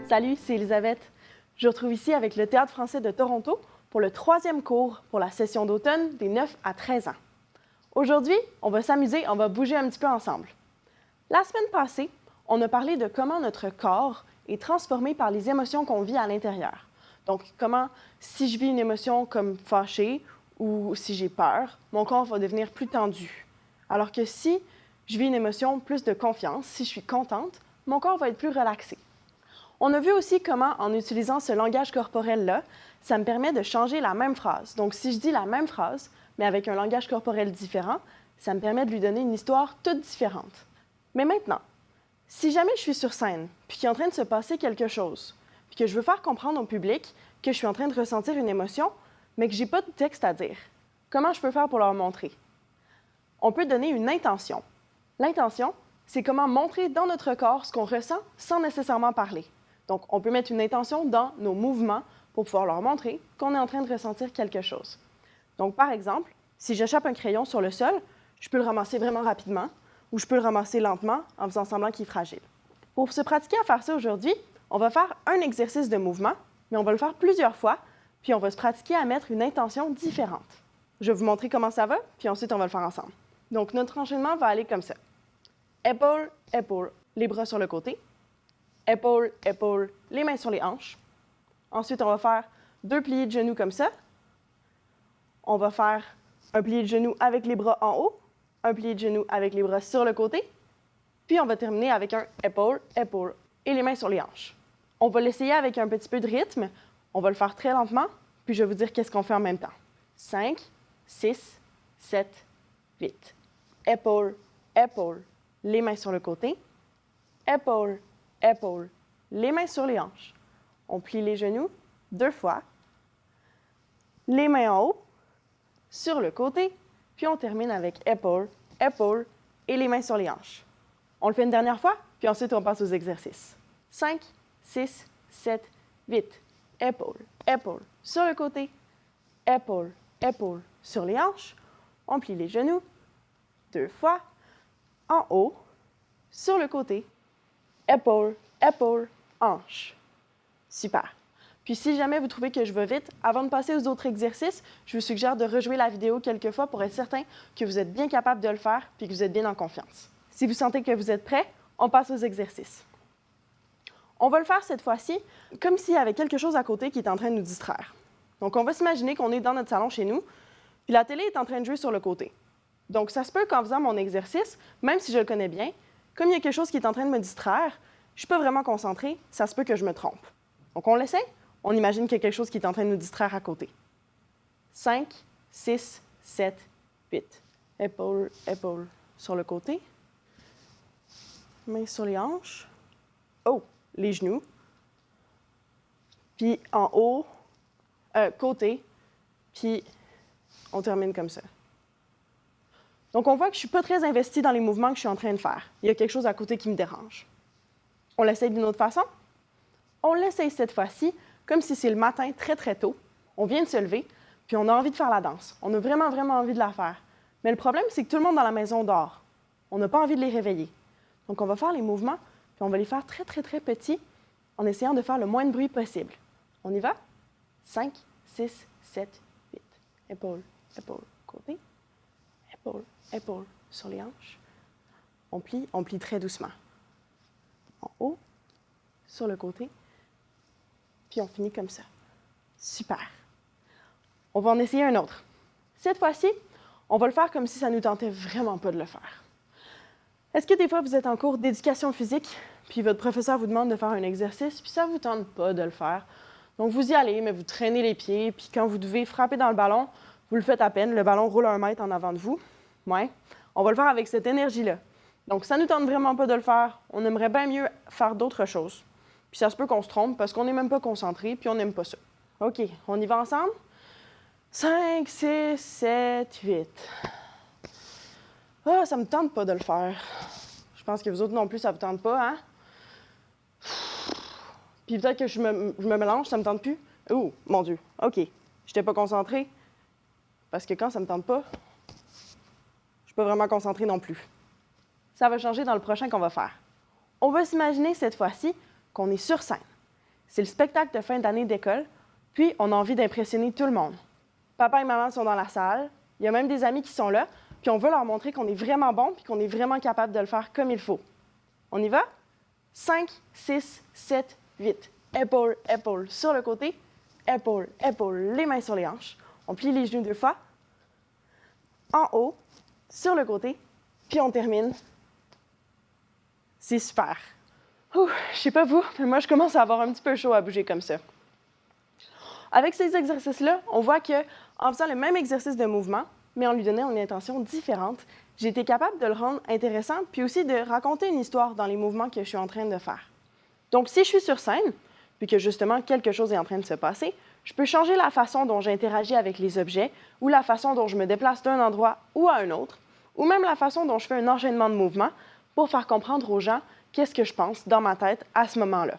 Salut, c'est Elisabeth. Je vous retrouve ici avec le Théâtre français de Toronto pour le 3e cours pour la session d'automne des 9 à 13 ans. Aujourd'hui, on va s'amuser, on va bouger un petit peu ensemble. La semaine passée, on a parlé de comment notre corps est transformé par les émotions qu'on vit à l'intérieur. Donc, comment, si je vis une émotion comme fâchée ou si j'ai peur, mon corps va devenir plus tendu. Alors que si je vis une émotion plus de confiance, si je suis contente, mon corps va être plus relaxé. On a vu aussi comment, en utilisant ce langage corporel-là, ça me permet de changer la même phrase. Donc, si je dis la même phrase, mais avec un langage corporel différent, ça me permet de lui donner une histoire toute différente. Mais maintenant, si jamais je suis sur scène, puis qu'il est en train de se passer quelque chose, puis que je veux faire comprendre au public que je suis en train de ressentir une émotion, mais que je n'ai pas de texte à dire, comment je peux faire pour leur montrer? On peut donner une intention. L'intention, c'est comment montrer dans notre corps ce qu'on ressent sans nécessairement parler. Donc, on peut mettre une intention dans nos mouvements pour pouvoir leur montrer qu'on est en train de ressentir quelque chose. Donc, par exemple, si j'échappe un crayon sur le sol, je peux le ramasser vraiment rapidement ou je peux le ramasser lentement en faisant semblant qu'il est fragile. Pour se pratiquer à faire ça aujourd'hui, on va faire un exercice de mouvement, mais on va le faire plusieurs fois, puis on va se pratiquer à mettre une intention différente. Je vais vous montrer comment ça va, puis ensuite on va le faire ensemble. Donc, notre enchaînement va aller comme ça. Épaule, épaule, les bras sur le côté. Épaule, épaule, les mains sur les hanches. Ensuite, on va faire 2 pliés de genoux comme ça. On va faire un plié de genoux avec les bras en haut, un plié de genoux avec les bras sur le côté. Puis, on va terminer avec un épaule, épaule et les mains sur les hanches. On va l'essayer avec un petit peu de rythme. On va le faire très lentement, puis je vais vous dire qu'est-ce qu'on fait en même temps. 5, 6, 7, 8. Épaule, épaule, les mains sur le côté. Épaule, épaule, les mains sur les hanches. On plie les genoux 2 fois. Les mains en haut, sur le côté, puis on termine avec épaule, épaule et les mains sur les hanches. On le fait une dernière fois, puis ensuite on passe aux exercices. 5, 6, 7, 8. Épaule, épaule, sur le côté. Épaule, épaule, sur les hanches. On plie les genoux 2 fois. En haut, sur le côté. Épaule, épaule, hanche. Super. Puis si jamais vous trouvez que je vais vite, avant de passer aux autres exercices, je vous suggère de rejouer la vidéo quelques fois pour être certain que vous êtes bien capable de le faire puis que vous êtes bien en confiance. Si vous sentez que vous êtes prêt, on passe aux exercices. On va le faire cette fois-ci comme s'il y avait quelque chose à côté qui est en train de nous distraire. Donc, on va s'imaginer qu'on est dans notre salon chez nous, puis la télé est en train de jouer sur le côté. Donc, ça se peut qu'en faisant mon exercice, même si je le connais bien, comme il y a quelque chose qui est en train de me distraire, je ne suis pas vraiment concentrée, ça se peut que je me trompe. Donc, on l'essaie? On imagine qu'il y a quelque chose qui est en train de nous distraire à côté. 5, 6, 7, 8. Épaule, épaule sur le côté. Mains sur les hanches. Oh, les genoux. Puis en haut, côté. Puis on termine comme ça. Donc, on voit que je ne suis pas très investie dans les mouvements que je suis en train de faire. Il y a quelque chose à côté qui me dérange. On l'essaye d'une autre façon? On l'essaye cette fois-ci comme si c'est le matin très, très tôt. On vient de se lever, puis on a envie de faire la danse. On a vraiment, vraiment envie de la faire. Mais le problème, c'est que tout le monde dans la maison dort. On n'a pas envie de les réveiller. Donc, on va faire les mouvements, puis on va les faire très, très, très petits en essayant de faire le moins de bruit possible. On y va? 5, 6, 7, 8. Épaule, épaule, côté. Épaule, épaule sur les hanches. On plie très doucement. En haut, sur le côté, puis on finit comme ça. Super. On va en essayer un autre. Cette fois-ci, on va le faire comme si ça ne nous tentait vraiment pas de le faire. Est-ce que des fois, vous êtes en cours d'éducation physique, puis votre professeur vous demande de faire un exercice, puis ça ne vous tente pas de le faire? Donc, vous y allez, mais vous traînez les pieds, puis quand vous devez frapper dans le ballon, vous le faites à peine, le ballon roule 1 mètre en avant de vous. Ouais. On va le faire avec cette énergie-là. Donc, ça ne nous tente vraiment pas de le faire. On aimerait bien mieux faire d'autres choses. Puis ça se peut qu'on se trompe parce qu'on n'est même pas concentré, puis on n'aime pas ça. OK, on y va ensemble? 5, 6, 7, 8. Ah, ça me tente pas de le faire. Je pense que vous autres non plus, ça vous tente pas, hein? Puis peut-être que je me mélange, ça me tente plus. Oh, mon Dieu. OK, je n'étais pas concentrée. Parce que quand ça me tente pas, je suis pas vraiment concentrée non plus. Ça va changer dans le prochain qu'on va faire. On va s'imaginer cette fois-ci qu'on est sur scène. C'est le spectacle de fin d'année d'école, puis on a envie d'impressionner tout le monde. Papa et maman sont dans la salle, il y a même des amis qui sont là, puis on veut leur montrer qu'on est vraiment bon puis qu'on est vraiment capable de le faire comme il faut. On y va? 5, 6, 7, 8. Épaule, épaule sur le côté. Épaule, épaule, les mains sur les hanches. On plie les genoux 2 fois. En haut, sur le côté, puis on termine. C'est super. Ouh, je sais pas vous, mais moi je commence à avoir un petit peu chaud à bouger comme ça. Avec ces exercices-là, on voit qu'en faisant le même exercice de mouvement, mais en lui donnant une intention différente, j'ai été capable de le rendre intéressant, puis aussi de raconter une histoire dans les mouvements que je suis en train de faire. Donc, si je suis sur scène, puis que justement quelque chose est en train de se passer, je peux changer la façon dont j'interagis avec les objets, ou la façon dont je me déplace d'un endroit ou à un autre, ou même la façon dont je fais un enchaînement de mouvements pour faire comprendre aux gens qu'est-ce que je pense dans ma tête à ce moment-là.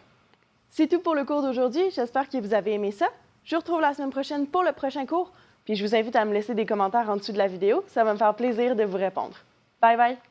C'est tout pour le cours d'aujourd'hui. J'espère que vous avez aimé ça. Je vous retrouve la semaine prochaine pour le prochain cours. Puis je vous invite à me laisser des commentaires en dessous de la vidéo. Ça va me faire plaisir de vous répondre. Bye bye!